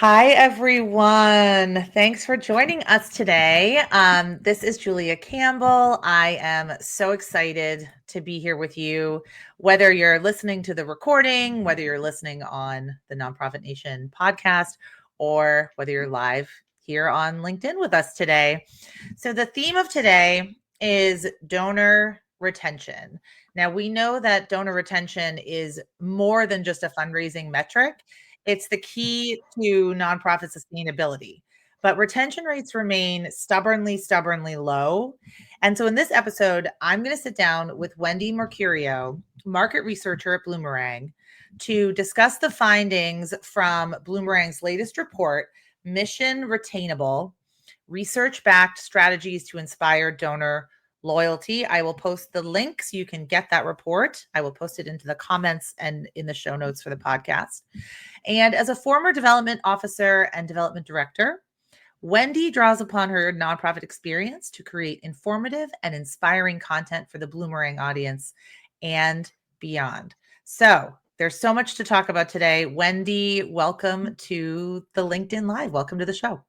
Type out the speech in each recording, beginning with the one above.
Hi, everyone. Thanks for joining us today. This is Julia Campbell. I am so excited to be here with you, whether you're listening to the recording, whether you're listening on the Nonprofit Nation podcast, or whether you're live here on LinkedIn with us today. So, the theme of today is donor retention. Now, we know that donor retention is more than just a fundraising metric. It's the key to nonprofit sustainability. But retention rates remain stubbornly low. And so in this episode, I'm going to sit down with Wendy Mercurio, market researcher at Bloomerang, to discuss the findings from Bloomerang's latest report, Mission Retainable, research-backed strategies to inspire donor loyalty. I will post the link so you can get that report. I will post it into the comments and in the show notes for the podcast. And as a former development officer and development director, Wendy draws upon her nonprofit experience to create informative and inspiring content for the Bloomerang audience and beyond. So there's so much to talk about today. Wendy, welcome to the LinkedIn Live. Welcome to the show.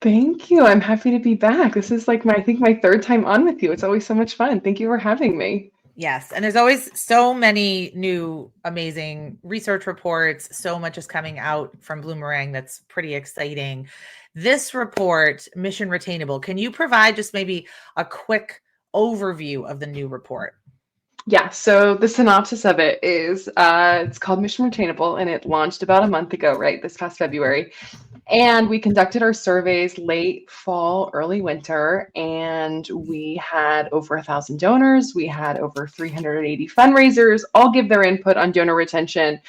Thank you. I'm happy to be back. This is like I think my third time on with you. It's always so much fun. Thank you for having me. Yes. And there's always so many new, amazing research reports. So much is coming out from Bloomerang that's pretty exciting. This report, Mission Retainable, can you provide just maybe a quick overview of the new report? Yeah, so the synopsis of it is it's called Mission Retainable, and it launched about a month ago, right, this past February. And we conducted our surveys late fall, early winter, and we had over 1,000 donors. We had over 380 fundraisers all give their input on donor retention.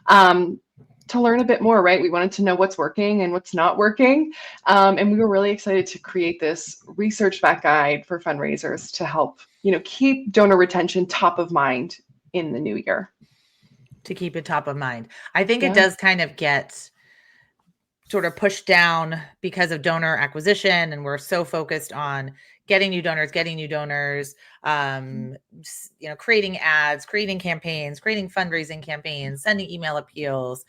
To learn a bit more, right? We wanted to know what's working and what's not working. And we were really excited to create this research-backed guide for fundraisers to help, keep donor retention top of mind in the new year. To keep it top of mind. I think it does kind of get sort of pushed down because of donor acquisition, and we're so focused on getting new donors, creating ads, creating campaigns, creating fundraising campaigns, sending email appeals.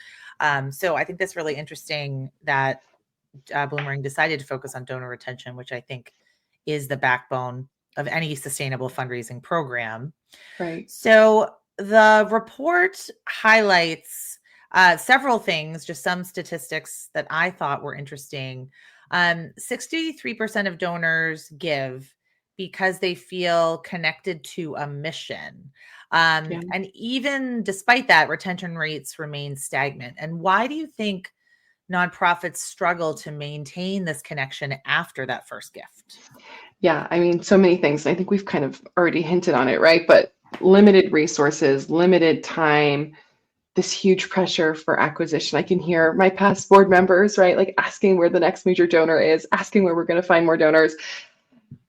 So I think that's really interesting that Bloomerang decided to focus on donor retention, which I think is the backbone of any sustainable fundraising program. Right. So the report highlights several things, just some statistics that I thought were interesting. 63% of donors give because they feel connected to a mission. And even despite that, retention rates remain stagnant. And why do you think nonprofits struggle to maintain this connection after that first gift? Yeah, I mean, so many things. I think we've kind of already hinted on it, right? But limited resources, limited time, this huge pressure for acquisition. I can hear my past board members, right, like asking where the next major donor is, asking where we're going to find more donors.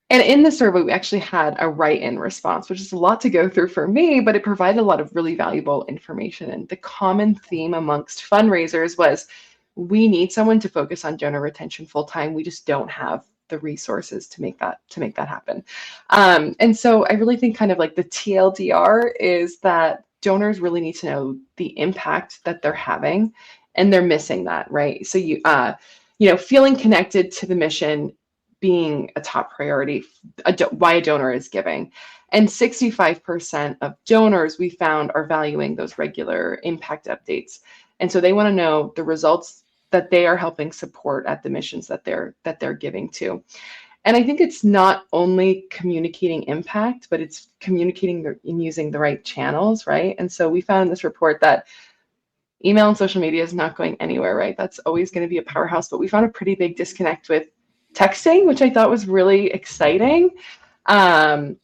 And in the survey, we actually had a write-in response, which is a lot to go through for me, but it provided a lot of really valuable information. And the common theme amongst fundraisers was, we need someone to focus on donor retention full time. We just don't have the resources to make that happen. And so I really think kind of like the TLDR is that donors really need to know the impact that they're having, and they're missing that, right? So feeling connected to the mission being a top priority, why a donor is giving. And 65% of donors we found are valuing those regular impact updates. And so they want to know the results that they are helping support at the missions that they're giving to. And I think it's not only communicating impact, but it's communicating and using the right channels, right? And so we found in this report that email and social media is not going anywhere, right? That's always going to be a powerhouse, but we found a pretty big disconnect with texting, which I thought was really exciting. From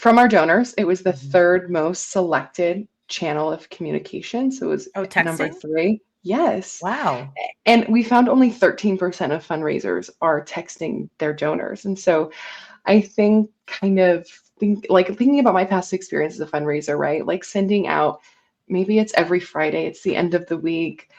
our donors, it was the third most selected channel of communication. So it was number 3. Yes. Wow. And we found only 13% of fundraisers are texting their donors. And so I think thinking about my past experience as a fundraiser, right? Like sending out, maybe it's every Friday, it's the end of the week,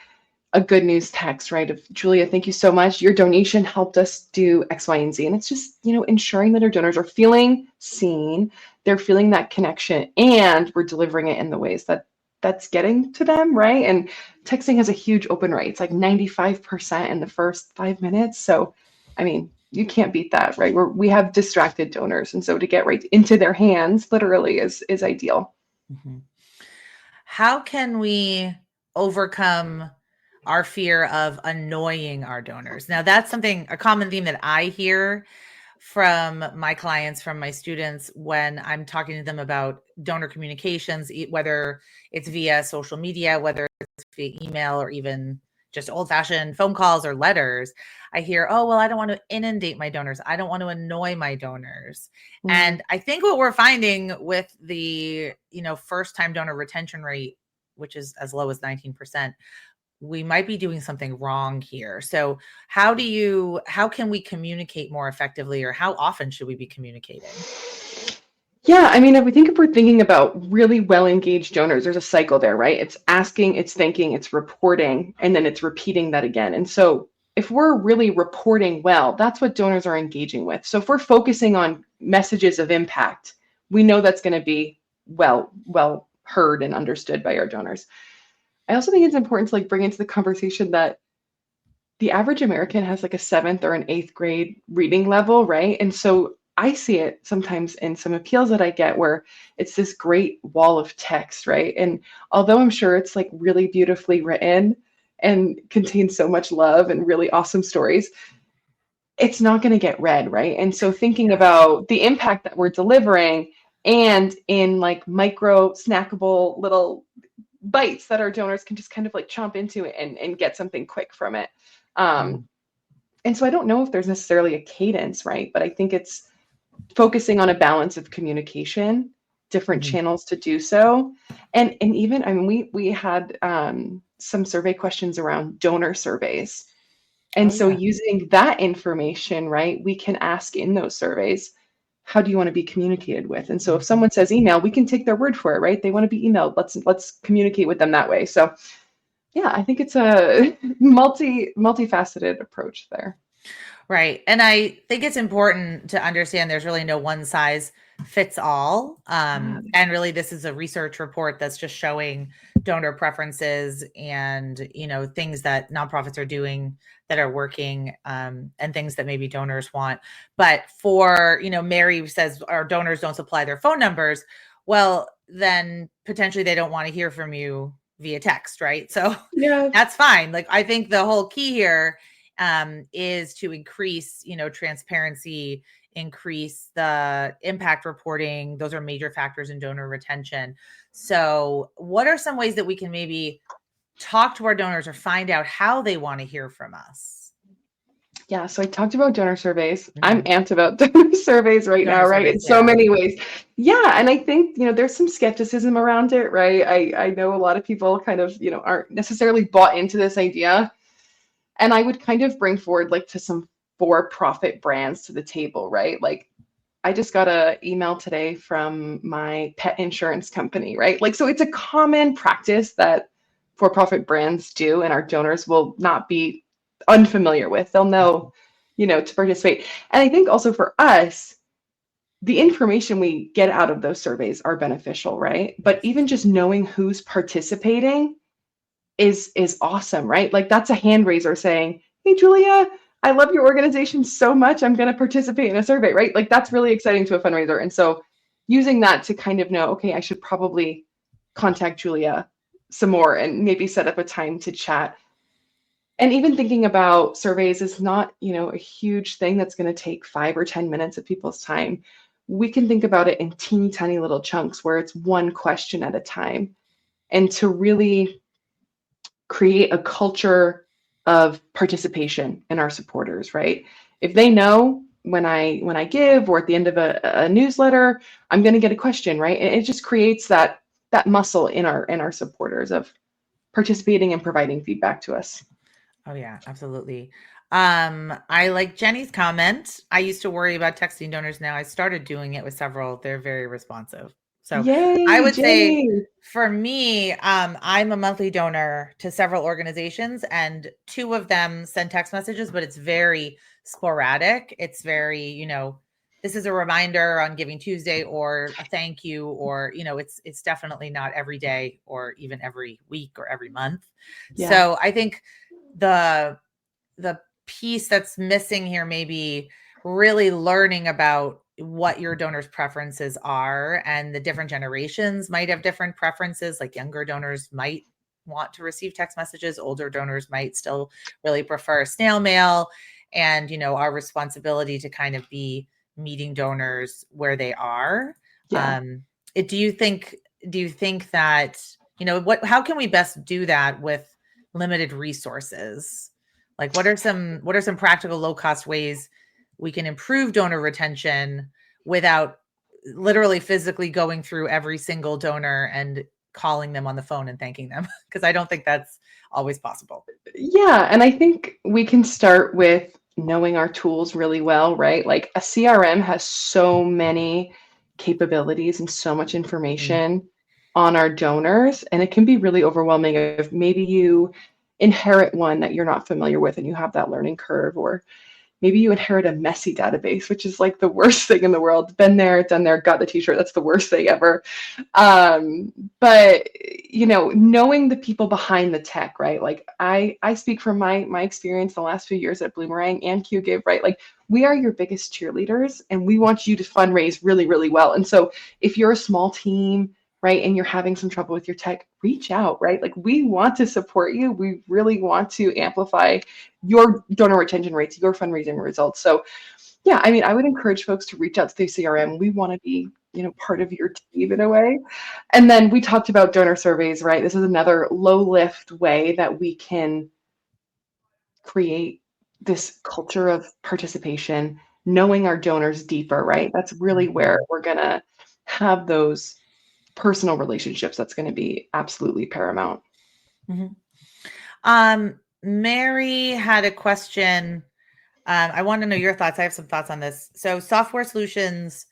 a good news text, right? Of Julia, thank you so much. Your donation helped us do X, Y, and Z. And it's just, ensuring that our donors are feeling seen, they're feeling that connection, and we're delivering it in the ways that that's getting to them, right? And texting has a huge open rate. It's like 95% in the first 5 minutes. So, I mean, you can't beat that, right? We have distracted donors. And so to get right into their hands literally is ideal. Mhm. How can we overcome our fear of annoying our donors? Now, that's a common theme that I hear from my clients, from my students, when I'm talking to them about donor communications, whether it's via social media, whether it's via email, or even just old fashioned phone calls or letters. I hear, oh, well, I don't want to inundate my donors. I don't want to annoy my donors. Mm. And I think what we're finding with the, first time donor retention rate, which is as low as 19%, we might be doing something wrong here. So how can we communicate more effectively, or how often should we be communicating? Yeah, I mean, if we're thinking about really well engaged donors, there's a cycle there, right? It's asking, it's thinking, it's reporting, and then it's repeating that again. And so if we're really reporting well, that's what donors are engaging with. So if we're focusing on messages of impact, we know that's going to be well heard and understood by our donors. I also think it's important to like bring into the conversation that the average American has like a seventh or an eighth grade reading level, right? And so I see it sometimes in some appeals that I get where it's this great wall of text, right? And although I'm sure it's like really beautifully written and contains so much love and really awesome stories, it's not going to get read, right? And so thinking Yeah. about the impact that we're delivering and in like micro snackable little bites that our donors can just kind of like chomp into it and get something quick from it. Um, Mm. and so I don't know if there's necessarily a cadence, right? But I think it's focusing on a balance of communication, different Mhm. channels to do so. And even, I mean, we had some survey questions around donor surveys. And Oh so yeah. using that information, right, we can ask in those surveys, how do you want to be communicated with? And so if Mhm. someone says email, we can take their word for it, right? They want to be emailed. Let's communicate with them that way. So yeah, I think it's a multifaceted approach there. Right. And I think it's important to understand there's really no one size fits all. Yeah. And really, this is a research report that's just showing donor preferences and, things that nonprofits are doing that are working, and things that maybe donors want. But for, Mary says our donors don't supply their phone numbers. Well, then potentially they don't want to hear from you via text. Right. So Yeah. that's fine. Like, I think the whole key here is to increase, transparency, increase the impact reporting. Those are major factors in donor retention. So, what are some ways that we can maybe talk to our donors or find out how they want to hear from us? Yeah, so I talked about donor surveys. I'm Mhm. amped about donor surveys right Donor now, right? In surveys, so yeah. many ways. Yeah, and I think, there's some skepticism around it, right? I know a lot of people kind of, aren't necessarily bought into this idea. And I would kind of bring forward like to some for-profit brands to the table, right? Like I just got a email today from my pet insurance company, right? Like so it's a common practice that for-profit brands do and our donors will not be unfamiliar with. They'll know, to participate. And I think also for us, the information we get out of those surveys are beneficial, right? But Yes. even just knowing who's participating is awesome, right? Like that's a hand raiser saying, "Hey Julia, I love your organization so much. I'm going to participate in a survey," right? Like that's really exciting to a fundraiser. And so using that to kind of know, okay, I should probably contact Julia some more and maybe set up a time to chat. And even thinking about surveys is not, a huge thing that's going to take 5 or 10 minutes of people's time. We can think about it in teeny tiny little chunks where it's one question at a time. And to really create a culture of participation in our supporters, right? If they know when I give or at the end of a newsletter, I'm going to get a question, right? And it just creates that muscle in our supporters of participating and providing feedback to us. Oh yeah, absolutely. I like Jenny's comment. I used to worry about texting donors. Now I started doing it with several. They're very responsive. So I Yay, would say Jenny. for me, I'm a monthly donor to several organizations, and two of them send text messages, but it's very sporadic. It's very, this is a reminder on Giving Tuesday or a thank you, or, it's definitely not every day or even every week or every month. Yeah. So I think the piece that's missing here maybe really learning about what your donors' preferences are, and the different generations might have different preferences. Like younger donors might want to receive text messages, older donors might still really prefer snail mail, and our responsibility to kind of be meeting donors where they are. Yeah. Do you think that how can we best do that with limited resources? Like what are some practical low cost ways we can improve donor retention without literally physically going through every single donor and calling them on the phone and thanking them? Because I don't think that's always possible. Yeah. And I think we can start with knowing our tools really well, right? Like a CRM has so many capabilities and so much information on our donors, and it can be really overwhelming if maybe you inherit one that you're not familiar with and you have that learning curve, or maybe you inherit a messy database, which is like the worst thing in the world. Been there, done there, got the t-shirt. That's the worst thing ever. Um, but knowing the people behind the tech, right? Like I speak from my experience the last few years at Bloomerang and QGive, right? Like we are your biggest cheerleaders and we want you to fundraise really, really well. And so if you're a small team, right, and you're having some trouble with your tech, reach out, right? Like we want to support you. We really want to amplify your donor retention rates, your fundraising results. So yeah, I mean, I would encourage folks to reach out to the CRM. We want to be, part of your team in a way. And then we talked about donor surveys, right? This is another low lift way that we can create this culture of participation, knowing our donors deeper, right? That's really where we're going to have those personal relationships. That's going to be absolutely paramount. Mary had a question. I want to know your thoughts. I have some thoughts on this. So software solutions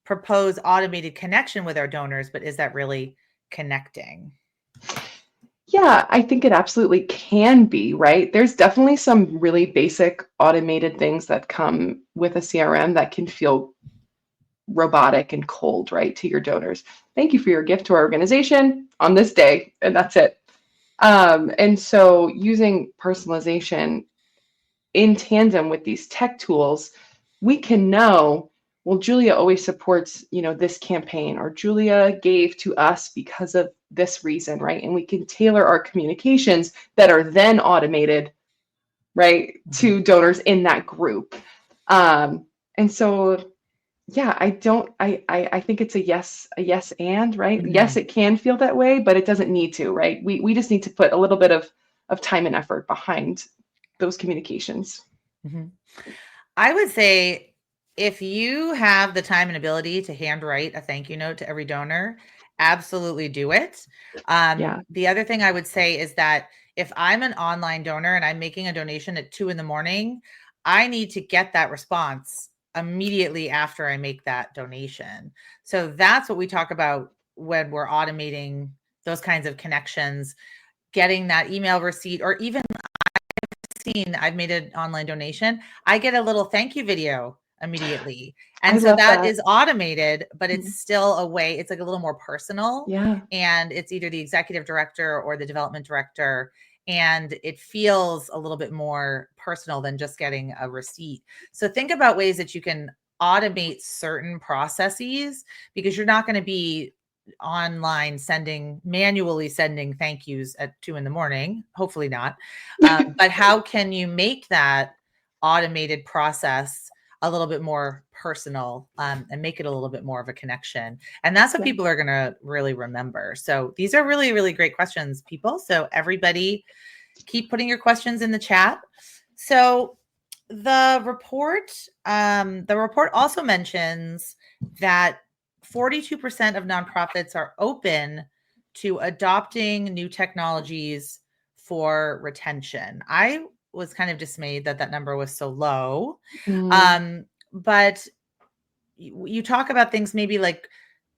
propose automated connection with our donors, but is that really connecting? Yeah, I think it absolutely can be, right? There's definitely some really basic automated things that come with a CRM that can feel robotic and cold, right, to your donors. Thank you for your gift to our organization on this day, and that's it. And so using personalization in tandem with these tech tools, we can know, well, Julia always supports, this campaign, or Julia gave to us because of this reason, right? And we can tailor our communications that are then automated, right, to donors in that group. And so, yeah, I think it's a yes, and right. Yes, it can feel that way, but it doesn't need to, right? We just need to put a little bit of time and effort behind those communications. I would say if you have the time and ability to handwrite a thank you note to every donor, absolutely do it. Yeah. The other thing I would say is that if I'm an online donor and I'm making a donation at 2 a.m, I need to get that response immediately after I make that donation. So that's what we talk about when we're automating those kinds of connections, getting that email receipt, or even I've made an online donation, I get a little thank you video immediately. I And so love that that. is automated, but it's still a way, it's like a little more personal. Yeah. And it's either the executive director or the development director. And it feels a little bit more personal than just getting a receipt. So think about ways that you can automate certain processes, because you're not going to be online manually sending thank yous at 2 a.m, hopefully not. But how can you make that automated process a little bit more personal, and make it a little bit more of a connection? And that's what people are going to really remember. So these are really, really great questions, people. So everybody keep putting your questions in the chat. So the report also mentions that 42% of nonprofits are open to adopting new technologies for retention. I was kind of dismayed that that number was so low. But you talk about things maybe like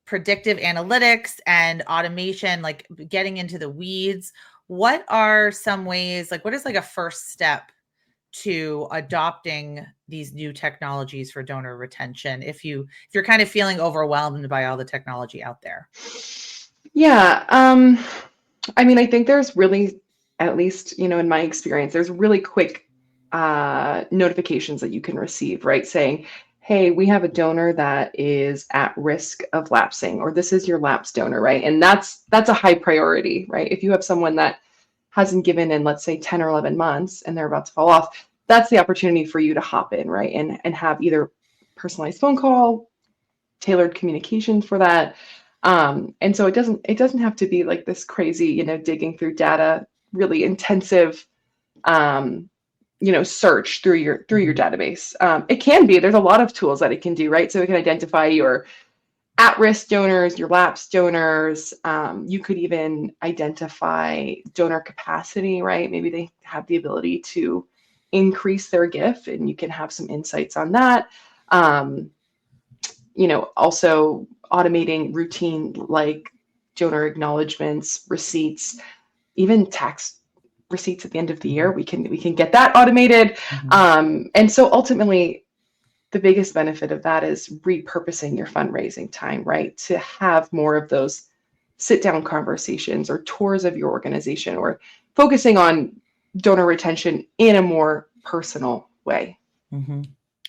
predictive analytics and automation, like getting into the weeds. What are some ways, like what is like a first step to adopting these new technologies for donor retention if you're kind of feeling overwhelmed by all the technology out there? Yeah. I mean, I think there's really, at least, in my experience, there's really quick notifications that you can receive, right? Saying, hey, we have a donor that is at risk of lapsing, or this is your lapsed donor, right? And that's a high priority, right? If you have someone that hasn't given in, let's say, 10 or 11 months and they're about to fall off, that's the opportunity for you to hop in, right? And have either personalized phone call, tailored communication for that. And so it doesn't have to be like this crazy, digging through data, really intensive, um, search through your Mhm. database. It can be. There's a lot of tools that it can do, right? So it can identify your at-risk donors, your lapsed donors. You could even identify donor capacity, right? Maybe they have the ability to increase their gift, and you can have some insights on that. Um, also automating routine like donor acknowledgments, receipts, even tax receipts at the end of the year. Mhm. We can get that automated. Mhm. And so ultimately, the biggest benefit of that is repurposing your fundraising time, right? To have more of those sit down conversations or tours of your organization, or focusing on donor retention in a more personal way. Mhm.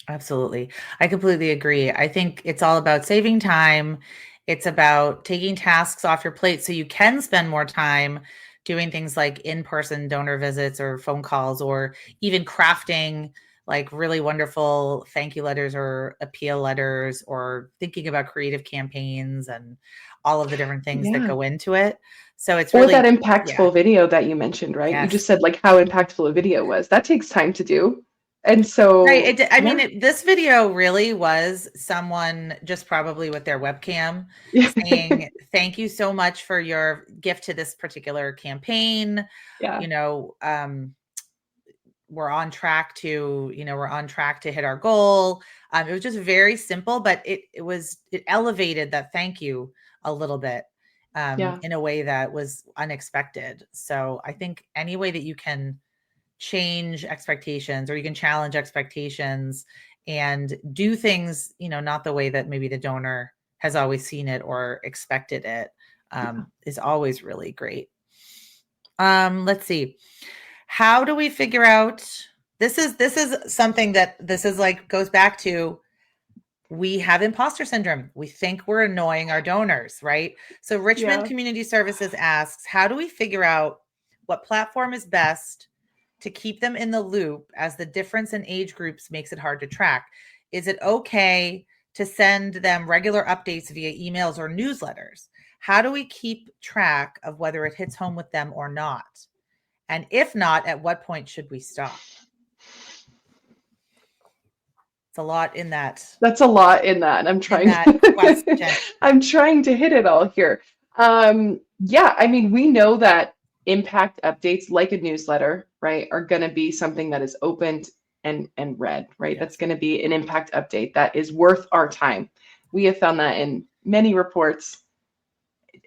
Absolutely. I completely agree. I think it's all about saving time. It's about taking tasks off your plate so you can spend more time doing things like in-person donor visits or phone calls, or even crafting like really wonderful thank you letters or appeal letters, or thinking about creative campaigns and all of the different things that Yeah. go into it. So it's Or that really, yeah. impactful video that you mentioned, right? You Yes. just said like how impactful a video was. That takes time to do. And Right, so, I mean, yeah. this video really was someone just probably with their webcam saying, "Thank you so much for your gift to this particular campaign. Yeah. You know, we're on track to hit our goal." It was just very simple, but it elevated that thank you a little bit, Yeah. in a way that was unexpected. So I think any way that you can change expectations, or you can challenge expectations and do things, not the way that maybe the donor has always seen it or expected it, Yeah. is always really great. Let's see. How do we figure out, this is something that this is like goes back to, we have imposter syndrome. We think we're annoying our donors, right? So Richmond Yeah. Community Services asks, how do we figure out what platform is best to keep them in the loop, as the difference in age groups makes it hard to track? Is it okay to send them regular updates via emails or newsletters? How do we keep track of whether it hits home with them or not? And if not, at what point should we stop? It's a lot That's a lot in that. I'm in trying that question. I'm trying to hit it all here. Yeah, I mean, we know that impact updates like a newsletter, right, are going to be something that is opened and read, right? That's Yes. going to be an impact update that is worth our time. We have found that in many reports.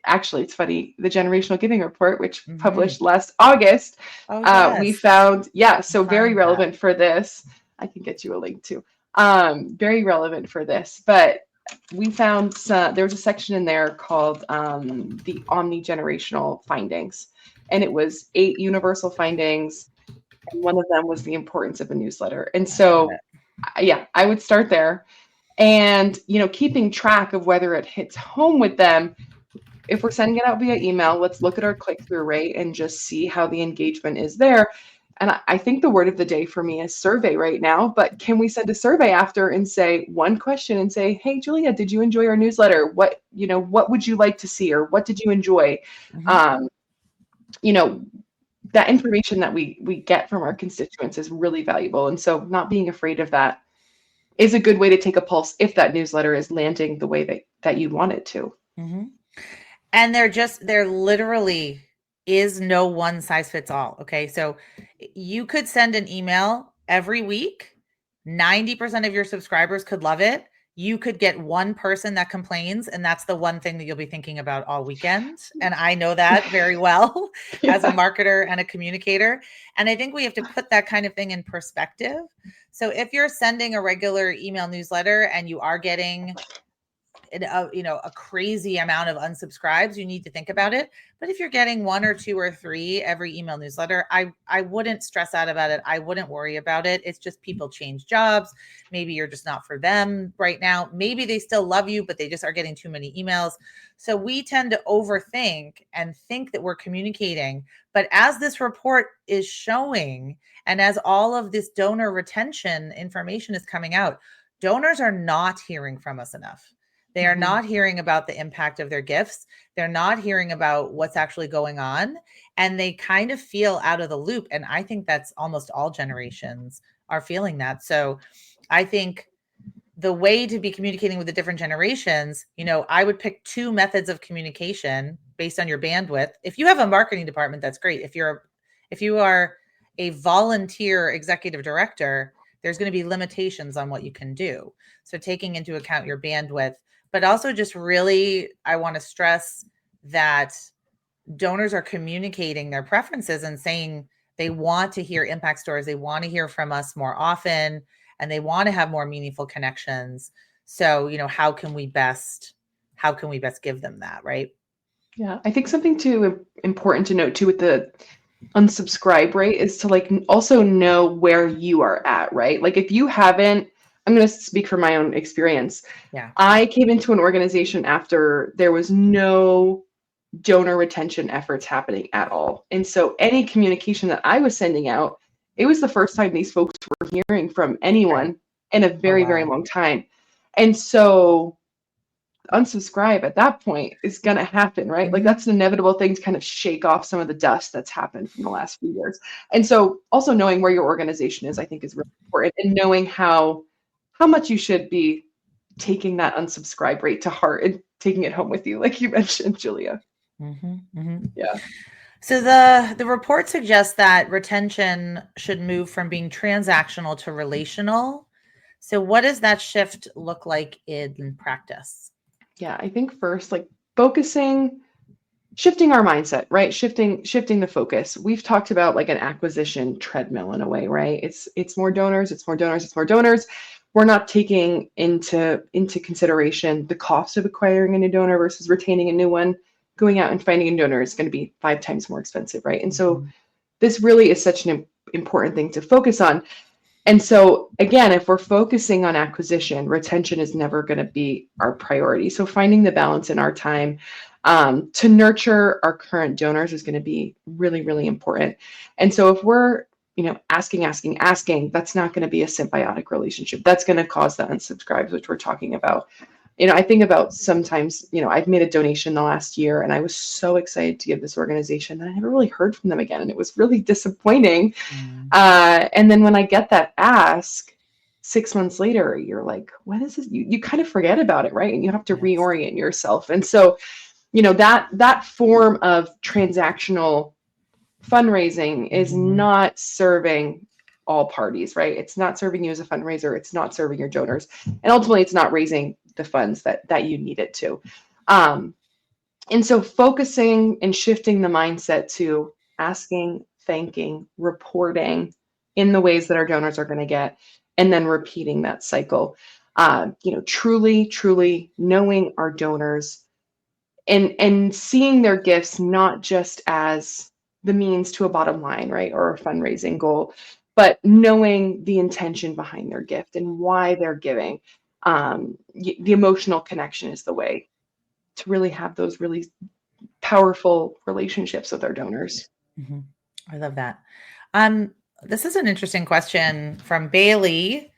Actually, it's funny, the generational giving report, which Mhm. published last August, Oh, we yes. found, yeah, I'll so very find that. relevant for this. I can get you a link too. Very relevant for this, but we found there was a section in there called the omni-generational findings, and it was 8 universal findings, and one of them was the importance of a newsletter. And I love so, it. yeah, I would start there. And keeping track of whether it hits home with them. If we're sending it out via email, let's look at our click-through rate and just see how the engagement is there. And I think the word of the day for me is survey right now, but can we send a survey after and say one question and say, hey, Julia, did you enjoy our newsletter? What would you like to see, or what did you enjoy? Mhm. Um, you know, that information that we get from our constituents is really valuable. And so not being afraid of that is a good way to take a pulse if that newsletter is landing the way that you want it to. Mhm. And there literally is no one size fits all. Okay. So you could send an email every week. 90% of your subscribers could love it. you could get one person that complains, and that's the one thing that you'll be thinking about all weekend. And I know that very well as a Yeah. marketer and a communicator. And I think we have to put that kind of thing in perspective. So if you're sending a regular email newsletter and you are getting a crazy amount of unsubscribes, you need to think about it. But if you're getting one or two or three every email newsletter, I wouldn't stress out about it. I wouldn't worry about it. It's just people change jobs. Maybe you're just not for them right now. Maybe they still love you, but they just are getting too many emails. So we tend to overthink and think that we're communicating. But as this report is showing, and as all of this donor retention information is coming out, donors are not hearing from us enough. They are not hearing about the impact of their gifts. They're not hearing about what's actually going on. And they kind of feel out of the loop. And I think that's almost all generations are feeling that. So I think the way to be communicating with the different generations, I would pick two methods of communication based on your bandwidth. If you have a marketing department, that's great. If you are a volunteer executive director, there's going to be limitations on what you can do. So taking into account your bandwidth, but also just really, I want to stress that donors are communicating their preferences and saying they want to hear impact stories. They want to hear from us more often, and they want to have more meaningful connections. So, how can we best give them that, right? Yeah, I think something too important to note too with the unsubscribe rate is to also know where you are at, right? Like if you haven't, I'm going to speak from my own experience. Yeah. I came into an organization after there was no donor retention efforts happening at all. And so any communication that I was sending out, it was the first time these folks were hearing from anyone in a very, very long time. And so unsubscribe at that point is going to happen, right? Like that's an inevitable thing to kind of shake off some of the dust that's happened from the last few years. And so also knowing where your organization is, I think is really important, and knowing how much you should be taking that unsubscribe rate to heart and taking it home with you, like you mentioned, Julia. Yeah. So the report suggests that retention should move from being transactional to relational. So what does that shift look like in practice? Yeah, I think first, like shifting our mindset, right? Shifting the focus. We've talked about like an acquisition treadmill in a way, right? It's more donors, it's more donors, it's more donors. We're not taking into consideration the cost of acquiring a new donor versus retaining a new one. Going out and finding a donor is going to be 5 times more expensive, right? And so this really is such an important thing to focus on. And so again, if we're focusing on acquisition, retention is never going to be our priority. So finding the balance in our time to nurture our current donors is going to be really, really important. And so if we're, asking, that's not going to be a symbiotic relationship. That's going to cause the unsubscribes, which we're talking about. I think about sometimes, I've made a donation the last year and I was so excited to give this organization and I never really heard from them again. And it was really disappointing. And then when I get that ask 6 months later, you're like, what is this? You kind of forget about it, right? And you have to reorient yourself. And so, that form of transactional fundraising is not serving all parties, right? It's not serving you as a fundraiser. It's not serving your donors. And ultimately, it's not raising the funds that you need it to. And so focusing and shifting the mindset to asking, thanking, reporting in the ways that our donors are going to get, and then repeating that cycle. Truly knowing our donors and seeing their gifts not just as the means to a bottom line, right, or a fundraising goal, but knowing the intention behind their gift and why they're giving. The emotional connection is the way to really have those really powerful relationships with our donors. I love that. This is an interesting question from Bailey.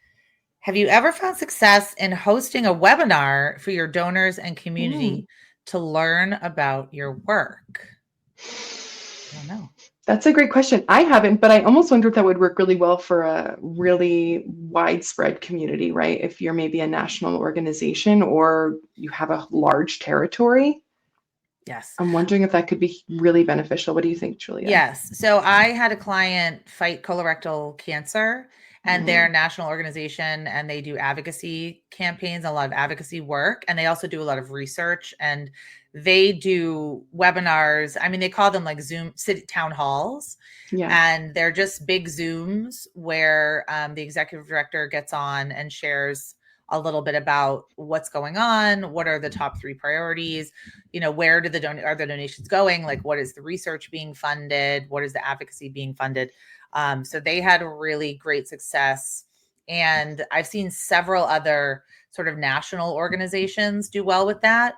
Have you ever found success in hosting a webinar for your donors and community to learn about your work? I don't know. That's a great question. I haven't, but I almost wonder if that would work really well for a really widespread community, right? If you're maybe a national organization or you have a large territory. Yes. I'm wondering if that could be really beneficial. What do you think, Julia? Yes. So I had a client fight colorectal cancer, and their Mm, national organization, and they do advocacy campaigns, a lot of advocacy work, and they also do a lot of research, and they do webinars. I mean, they call them like Zoom city town halls, yeah. and they're just big Zooms where the executive director gets on and shares a little bit about what's going on, what are the top three priorities, where do are the donations going, like what is the research being funded, what is the advocacy being funded. So they had really great success, and I've seen several other sort of national organizations do well with that.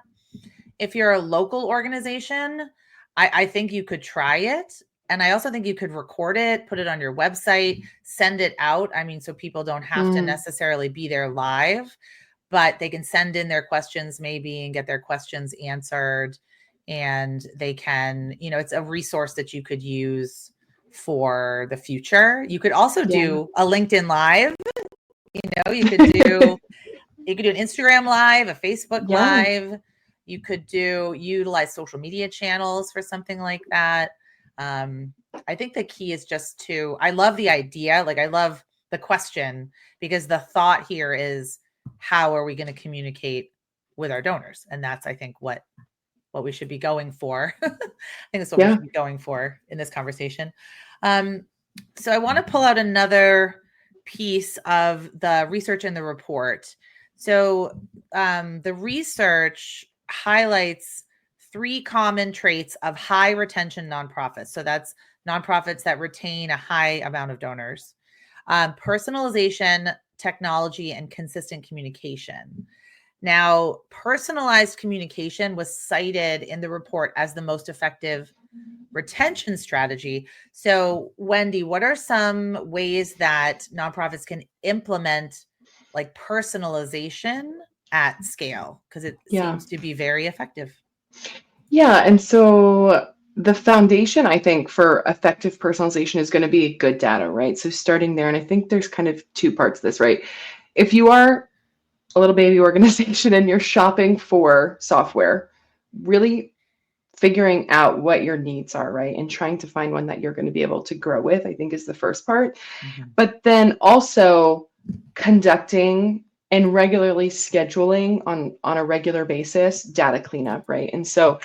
If you're a local organization, I think you could try it. And I also think you could record it, put it on your website, send it out. I mean, so people don't have to Mm, necessarily be there live, but they can send in their questions maybe and get their questions answered. And they can, it's a resource that you could use for the future. You could also yeah. do a LinkedIn Live. You could do an Instagram live, a Facebook Yeah. live. You could utilize social media channels for something like that. Um, I think the key is just I love the idea. Like I love the question, because the thought here is, how are we going to communicate with our donors? And that's, I think, what we should be going for. I think that's what we Yeah. should be going for in this conversation. Um, so I want to pull out another piece of the research in the report. So the research highlights three common traits of high retention nonprofits. So that's nonprofits that retain a high amount of donors: personalization, technology, and consistent communication. Now, personalized communication was cited in the report as the most effective retention strategy. So, Wendy, what are some ways that nonprofits can implement like personalization at scale? Because it Yeah. seems to be very effective. Yeah. And so the foundation, I think, for effective personalization is going to be good data, right? So starting there, and I think there's kind of two parts to this, right? If you are a little baby organization and you're shopping for software, really figuring out what your needs are, right? And trying to find one that you're going to be able to grow with, I think is the first part. Mhm. But then also conducting and regularly scheduling on a regular basis data cleanup, right? And so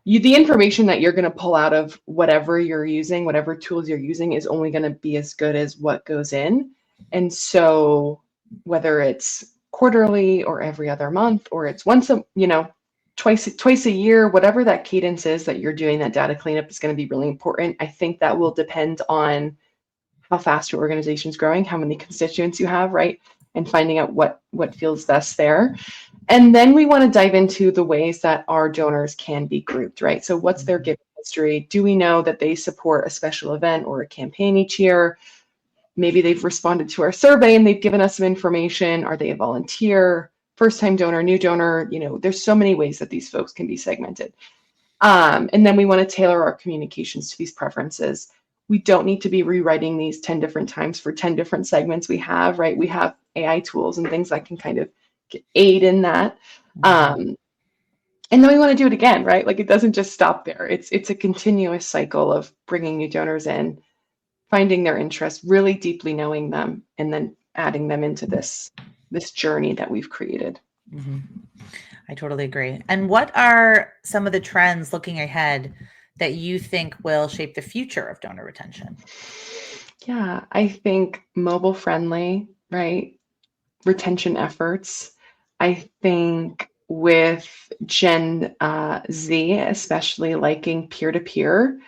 the information that you're going to pull out of whatever you're using, whatever tools you're using, is only going to be as good as what goes in. And so whether it's quarterly or every other month, or it's twice a year, whatever that cadence is that you're doing that data cleanup is going to be really important. I think that will depend on how fast your organization is growing, how many constituents you have, right? And finding out what feels best there. And then we want to dive into the ways that our donors can be grouped, right? So what's their Mhm. giving history? Do we know that they support a special event or a campaign each year? Maybe they've responded to our survey and they've given us some information. Are they a volunteer, first time donor, new donor? There's so many ways that these folks can be segmented. And then we want to tailor our communications to these preferences. We don't need to be rewriting these 10 different times for 10 different segments we have, right? We have AI tools and things that can kind of aid in that. Mhm. Um, and then we want to do it again, right? Like it doesn't just stop there. It's a continuous cycle of bringing new donors in, finding their interests, really deeply knowing them, and then adding them into this journey that we've created. Mhm. I totally agree. And what are some of the trends looking ahead that you think will shape the future of donor retention? Yeah, I think mobile friendly, right? Retention efforts. I think with Gen Z, especially liking peer to peer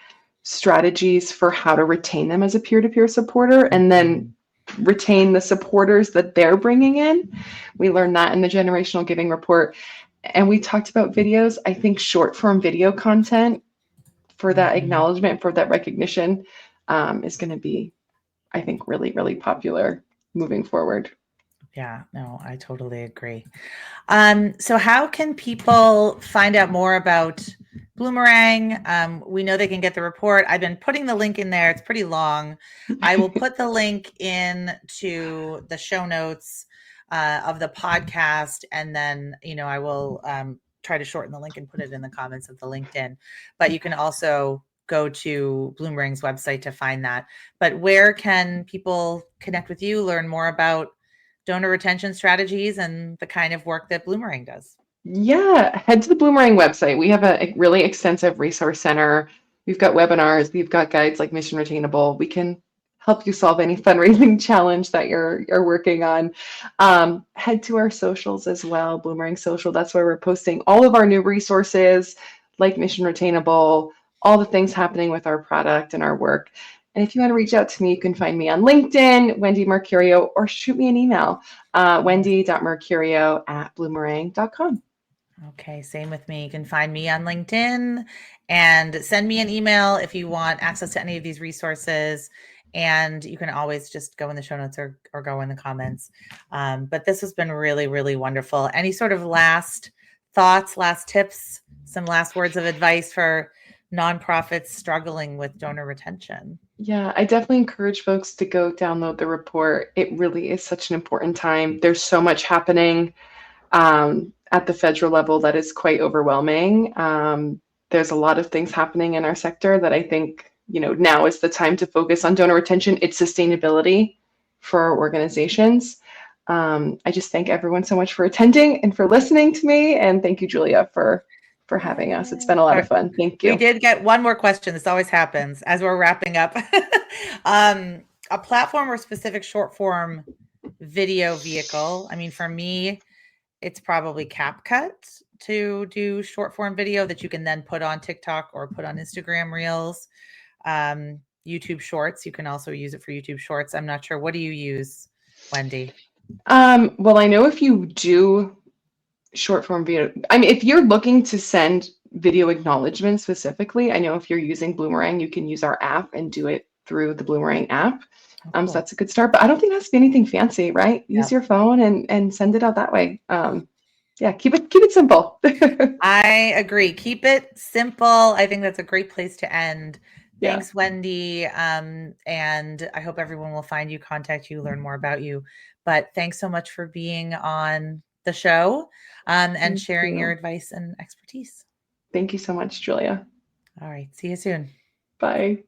strategies for how to retain them as a peer to peer supporter and then Mhm. retain the supporters that they're bringing in. We learned that in the generational giving report. And we talked about videos. I think short form video content for that Mhm. acknowledgement, for that recognition, is going to be, I think, really, really popular moving forward. Yeah, no, I totally agree. So how can people find out more about Bloomerang? We know they can get the report. I've been putting the link in there. It's pretty long. I will put the link in to the show notes of the podcast, and then I will try to shorten the link and put it in the comments of the LinkedIn. But you can also go to Bloomerang's website to find that. But where can people connect with you, learn more about donor retention strategies and the kind of work that Bloomerang does? Yeah, head to the Bloomerang website. We have a really extensive resource center. We've got webinars, we've got guides like Mission Retainable. We can help you solve any fundraising challenge that you're working on. Head to our socials as well, Bloomerang Social. That's where we're posting all of our new resources like Mission Retainable, all the things happening with our product and our work. And if you want to reach out to me, you can find me on LinkedIn, Wendy Mercurio, or shoot me an email, wendy.mercurio@bloomerang.com. Okay, same with me. You can find me on LinkedIn and send me an email if you want access to any of these resources. And you can always just go in the show notes or go in the comments. But this has been really, really wonderful. Any sort of last thoughts, last tips, some last words of advice for nonprofits struggling with donor retention? Yeah, I definitely encourage folks to go download the report. It really is such an important time. There's so much happening at the federal level that is quite overwhelming. There's a lot of things happening in our sector that I think, now is the time to focus on donor retention, its sustainability for our organizations. I just thank everyone so much for attending and for listening to me. And thank you, Julia, for having us. It's been a lot of fun. Thank We you. did get one more question. This always happens as we're wrapping up. A platform or specific short form video vehicle. I mean, for me, it's probably CapCut to do short form video that you can then put on TikTok or put on Instagram Reels. YouTube Shorts, you can also use it for YouTube Shorts. I'm not sure. What do you use, Wendy? Well, I know if you do short form video, I mean, if you're looking to send video acknowledgement specifically, I know if you're using Bloomerang, you can use our app and do it through the Bloomerang app. Cool. So that's a good start, but I don't think it has to be anything fancy, right? Use your phone and send it out that way. Yeah, keep it simple. I agree. Keep it simple. I think that's a great place to end. Yeah. Thanks, Wendy. And I hope everyone will find you, contact you, learn more about you. But thanks so much for being on the show and sharing your advice and expertise. Thank you so much, Julia. All right. See you soon. Bye.